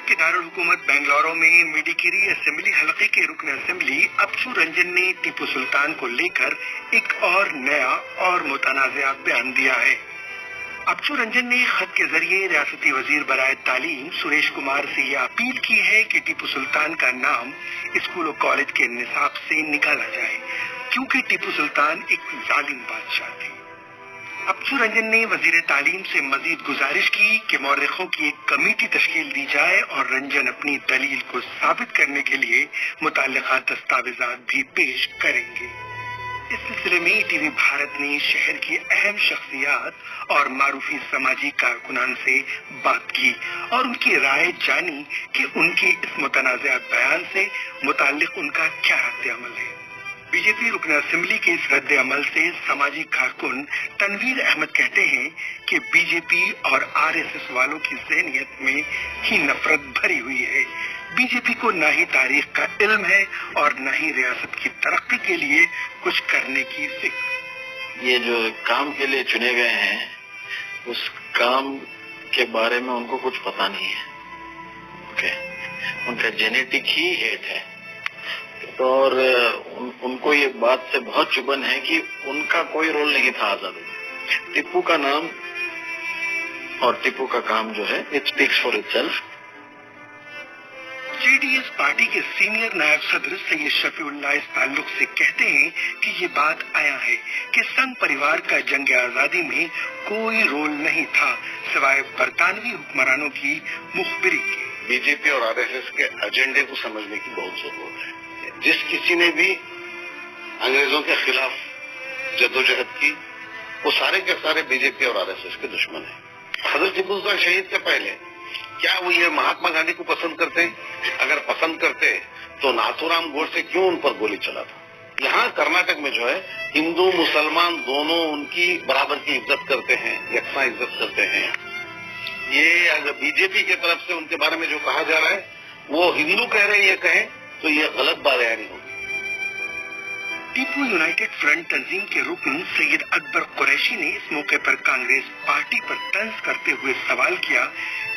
कर्नाटक के दारुल-हुकूमत बेंगलुरु में मेडिकेरी असेंबली हलके के रुकन असेंबली अबचू रंजन ने टीपू सुल्तान को लेकर एक और नया और मुतनाज़ा बयान दिया है। अबचू रंजन ने खत के जरिए रियासती वजीर बराए तालीम सुरेश कुमार से ये अपील की है कि टीपू सुल्तान का नाम स्कूल और कॉलेज के निसाब से निकाला जाए, क्योंकि टीपू सुल्तान एक जालिम बादशाह थे। अबचू रंजन ने वजीर तालीम से मजीद गुजारिश की कि मौरखों की एक कमेटी तश्कील दी जाए और रंजन अपनी दलील को साबित करने के लिए मुतल्लिका दस्तावेजात भी पेश करेंगे। इस सिलसिले में टीवी भारत ने शहर की अहम शख्सियात और मारूफी समाजी कारकुनान से बात की और उनकी राय जानी कि उनके इस मुतनाज़ा बयान से मुताल्लिक उनका क्या रद्द-ए-अमल है। बीजेपी रुकन असेंबली के इस रद्द-ए-अमल से समाजी कारकुन तनवीर अहमद कहते हैं कि बीजेपी और आरएसएस वालों की ज़हनियत में ही नफरत भरी हुई है। बीजेपी को न ही तारीख का इल्म है और न ही रियासत की तरक्की के लिए कुछ करने की फिक्र। ये जो काम के लिए चुने गए हैं उस काम के बारे में उनको कुछ पता नहीं है। ओके, उनका जेनेटिक ही हेट है और उनको ये बात से बहुत चुभन है कि उनका कोई रोल नहीं था आजादी। टीपू का नाम और टीपू का काम जो है it speaks for itself. JDS party के सीनियर नायब सदर सैयद शफीउल्लाह इस ताल्लुक से कहते हैं कि ये बात आया है कि संघ परिवार का जंग आजादी में कोई रोल नहीं था सिवाय बरतानवी हुक्मरानों की मुखबिरी के। बीजेपी और आरएसएस के एजेंडे को समझने की बहुत जरूरत है। जिस किसी ने भी अंग्रेजों के खिलाफ जद्दोजहद की वो सारे के सारे बीजेपी और आरएसएस के दुश्मन हैं। हजरत टीपू सुल्तान शहीद से पहले क्या वो ये महात्मा गांधी को पसंद करते? अगर पसंद करते तो नाथूराम गोडसे क्यों उन पर गोली चला था? यहाँ कर्नाटक में जो है हिंदू मुसलमान दोनों उनकी बराबर की इज्जत करते हैं, यकसा इज्जत करते हैं। ये अगर बीजेपी की तरफ से उनके बारे में जो कहा जा रहा है वो हिंदू कह रहे हैं ये कहें तो ये गलत बयानी होगी। टीपू यूनाइटेड फ्रंट तंजीम के रुकन सैयद अकबर कुरैशी ने इस मौके पर कांग्रेस पार्टी पर तंज करते हुए सवाल किया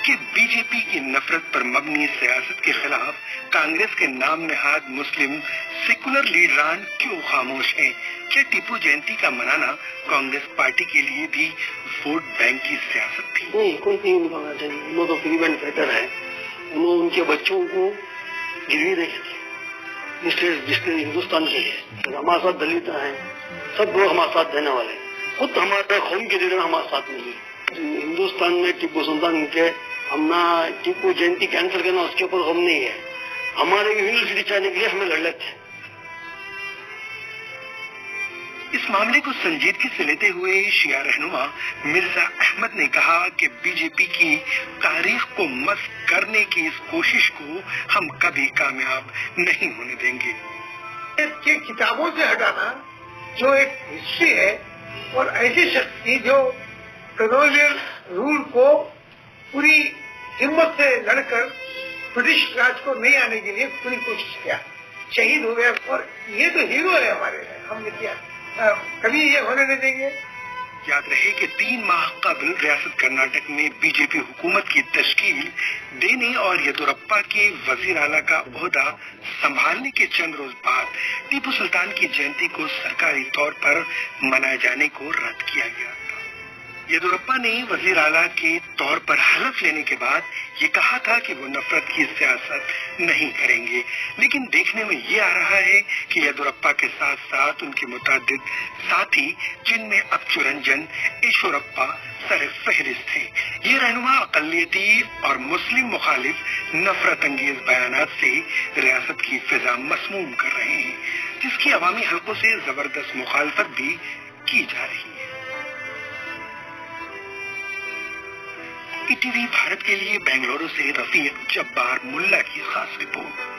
कि बीजेपी की नफरत पर मबनी सियासत के खिलाफ कांग्रेस के नाम नहाद मुस्लिम सेकुलर लीडरान क्यों खामोश हैं? क्या टीपू जयंती का मनाना कांग्रेस पार्टी के लिए भी वोट बैंक की सियासत थी? नहीं, कोई नहीं उनका चाहिए। वो तो फ्री एंड बेटर है। उन्होंने उनके बच्चों को गिरवी रखी थी जिसने हिंदुस्तान के लिए हमारे साथ दलित हैं, सब लोग हमारे साथ देने वाले, खुद हमारे खून के लीडर हमारे साथ नहीं है। हिंदुस्तान में टीपू सुल्तान के हमने टीपू जयंती कैंसिल करना उसके ऊपर गम नहीं है। हमारे यूनिवर्सिटी चाहने के लिए हमें लड़ थे। इस मामले को संजीदगी से लेते हुए शिया रहनुमा मिर्जा अहमद ने कहा कि बीजेपी की तारीख को मस्त करने की इस कोशिश को हम कभी कामयाब नहीं होने देंगे। इसके किताबों से हटाना जो एक हिस्ट्री है और ऐसी शक्ति जो कॉलोनियल रूल को पूरी हिम्मत से लड़कर ब्रिटिश राज को नहीं आने के लिए पूरी कोशिश किया, शहीद हो गया। और ये तो हीरो है हमारे, हमने किया, कभी ये होने नहीं देंगे। याद रहे कि 3 माह कबल रियासत कर्नाटक में बीजेपी हुकूमत की तश्कील देने और येदुरप्पा के वजीर आला का ओहदा संभालने के चंद रोज बाद टीपू सुल्तान की जयंती को सरकारी तौर पर मनाए जाने को रद्द किया गया। येदुरप्पा ने वजीर आला के तौर पर हलफ लेने के बाद ये कहा था कि वो नफरत की सियासत नहीं करेंगे, लेकिन देखने में ये आ रहा है कि येदुरप्पा के साथ साथ उनके मुतादिद साथी जिनमें अबचू रंजन, ईश्वरप्पा सरफहरिस्त थे। ये रहनुमा अकलियती और मुस्लिम मुखालिफ नफरत अंगेज बयानात से रियासत की फिजा मसमूम कर रहे हैं, जिसकी अवामी हलकों से जबरदस्त मुखालफत भी की जा रही है। टीवी भारत के लिए बेंगलुरु से रफीक जब्बार मुल्ला की खास रिपोर्ट।